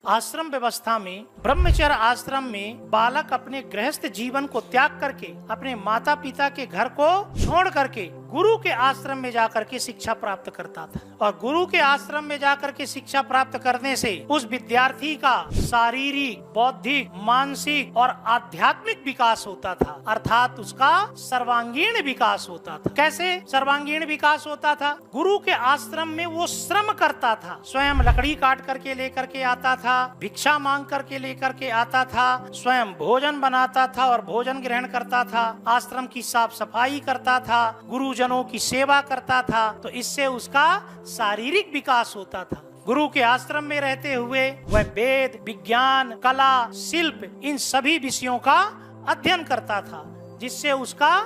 आश्रम व्यवस्था में, ब्रह्मचर्य आश्रम में बालक अपने गृहस्थ जीवन को त्याग करके, अपने माता पिता के घर को छोड़ करके गुरु के आश्रम में जाकर के शिक्षा प्राप्त करता था। और गुरु के आश्रम में जाकर के शिक्षा प्राप्त करने से उस विद्यार्थी का शारीरिक, बौद्धिक, मानसिक और आध्यात्मिक विकास होता था, अर्थात उसका सर्वांगीण विकास होता था। कैसे सर्वांगीण विकास होता था? गुरु के आश्रम में वो श्रम करता था, स्वयं लकड़ी काट करके लेकर के आता था, भिक्षा मांग करके लेकर के आता था, स्वयं भोजन बनाता था और भोजन ग्रहण करता था, आश्रम की साफ सफाई करता था, गुरुजनों की सेवा करता था। तो इससे उसका शारीरिक विकास होता था। गुरु के आश्रम में रहते हुए वह वेद, विज्ञान, कला, शिल्प इन सभी विषयों का अध्ययन करता था, जिससे उसका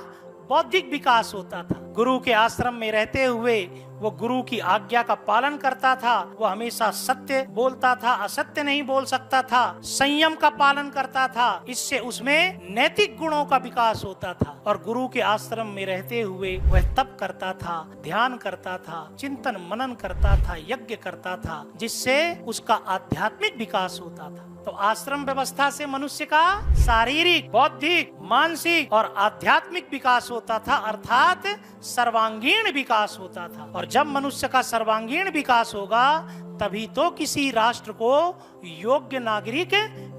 बौद्धिक विकास होता था। गुरु के आश्रम में रहते हुए वो गुरु की आज्ञा का पालन करता था, वो हमेशा सत्य बोलता था, असत्य नहीं बोल सकता था, संयम का पालन करता था, इससे उसमें नैतिक गुणों का विकास होता था। और गुरु के आश्रम में रहते हुए वह तप करता था, ध्यान करता था, चिंतन मनन करता था, यज्ञ करता था, जिससे उसका आध्यात्मिक विकास होता था। तो आश्रम व्यवस्था से मनुष्य का शारीरिक, बौद्धिक, मानसिक और आध्यात्मिक विकास होता था, अर्थात सर्वांगीण विकास होता था। और जब मनुष्य का सर्वांगीण विकास होगा तभी तो किसी राष्ट्र को योग्य नागरिक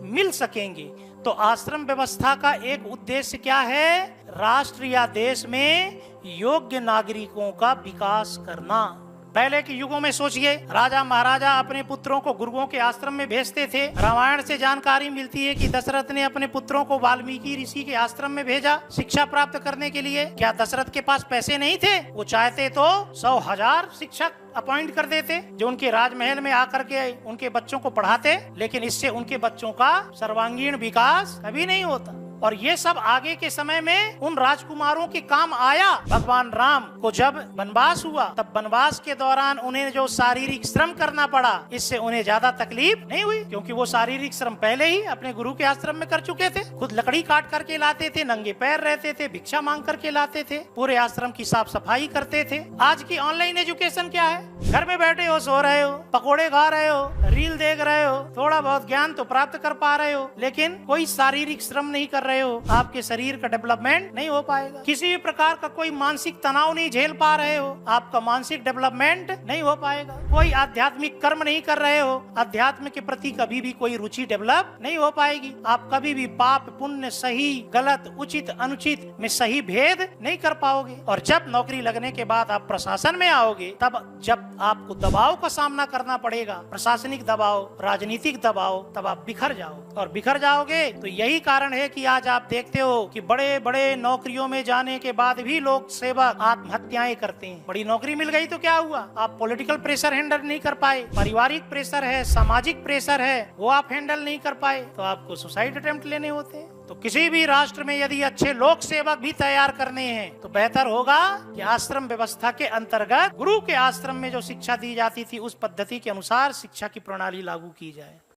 मिल सकेंगे। तो आश्रम व्यवस्था का एक उद्देश्य क्या है? राष्ट्र या देश में योग्य नागरिकों का विकास करना। पहले के युगों में सोचिए, राजा महाराजा अपने पुत्रों को गुरुओं के आश्रम में भेजते थे। रामायण से जानकारी मिलती है कि दशरथ ने अपने पुत्रों को वाल्मीकि ऋषि के आश्रम में भेजा शिक्षा प्राप्त करने के लिए। क्या दशरथ के पास पैसे नहीं थे? वो चाहते तो 100,000 शिक्षक अपॉइंट कर देते जो उनके राजमहल में आकर के उनके बच्चों को पढ़ाते, लेकिन इससे उनके बच्चों का सर्वांगीण विकास कभी नहीं होता। और ये सब आगे के समय में उन राजकुमारों के काम आया। भगवान राम को जब वनवास हुआ तब वनवास के दौरान उन्हें जो शारीरिक श्रम करना पड़ा, इससे उन्हें ज्यादा तकलीफ नहीं हुई, क्योंकि वो शारीरिक श्रम पहले ही अपने गुरु के आश्रम में कर चुके थे। खुद लकड़ी काट करके लाते थे, नंगे पैर रहते थे, भिक्षा मांग करके लाते थे, पूरे आश्रम की साफ सफाई करते थे। आज की ऑनलाइन एजुकेशन क्या है? घर में बैठे हो, सो रहे हो, पकोड़े खा रहे हो, रील देख रहे हो, थोड़ा बहुत ज्ञान तो प्राप्त कर पा रहे हो, लेकिन कोई शारीरिक श्रम नहीं कर रहे हो, आपके शरीर का डेवलपमेंट नहीं हो पाएगा। किसी भी प्रकार का कोई मानसिक तनाव नहीं झेल पा रहे हो, आपका मानसिक डेवलपमेंट नहीं हो पाएगा। कोई आध्यात्मिक कर्म नहीं कर रहे हो, अध्यात्म के प्रति कभी भी कोई रुचि डेवलप नहीं हो पाएगी। आप कभी भी पाप पुण्य, सही गलत, उचित अनुचित में सही भेद नहीं कर पाओगे। और जब नौकरी लगने के बाद आप प्रशासन में आओगे, तब जब आपको दबाव का सामना करना पड़ेगा, प्रशासनिक दबाव, राजनीतिक दबाव, तब आप बिखर जाओ। और बिखर जाओगे तो यही कारण है कि आज आप देखते हो कि बड़े बड़े नौकरियों में जाने के बाद भी लोग सेवक आत्महत्याएं करते हैं। बड़ी नौकरी मिल गई तो क्या हुआ? आप पॉलिटिकल प्रेशर हैंडल नहीं कर पाए, पारिवारिक प्रेशर है, सामाजिक प्रेशर है, वो आप हैंडल नहीं कर पाए, तो आपको सुसाइड अटेम्प्ट लेने होते हैं। तो किसी भी राष्ट्र में यदि अच्छे लोक सेवक भी तैयार करने हैं तो बेहतर होगा कि आश्रम व्यवस्था के अंतर्गत गुरु के आश्रम में जो शिक्षा दी जाती थी उस पद्धति के अनुसार शिक्षा की प्रणाली लागू की जाए।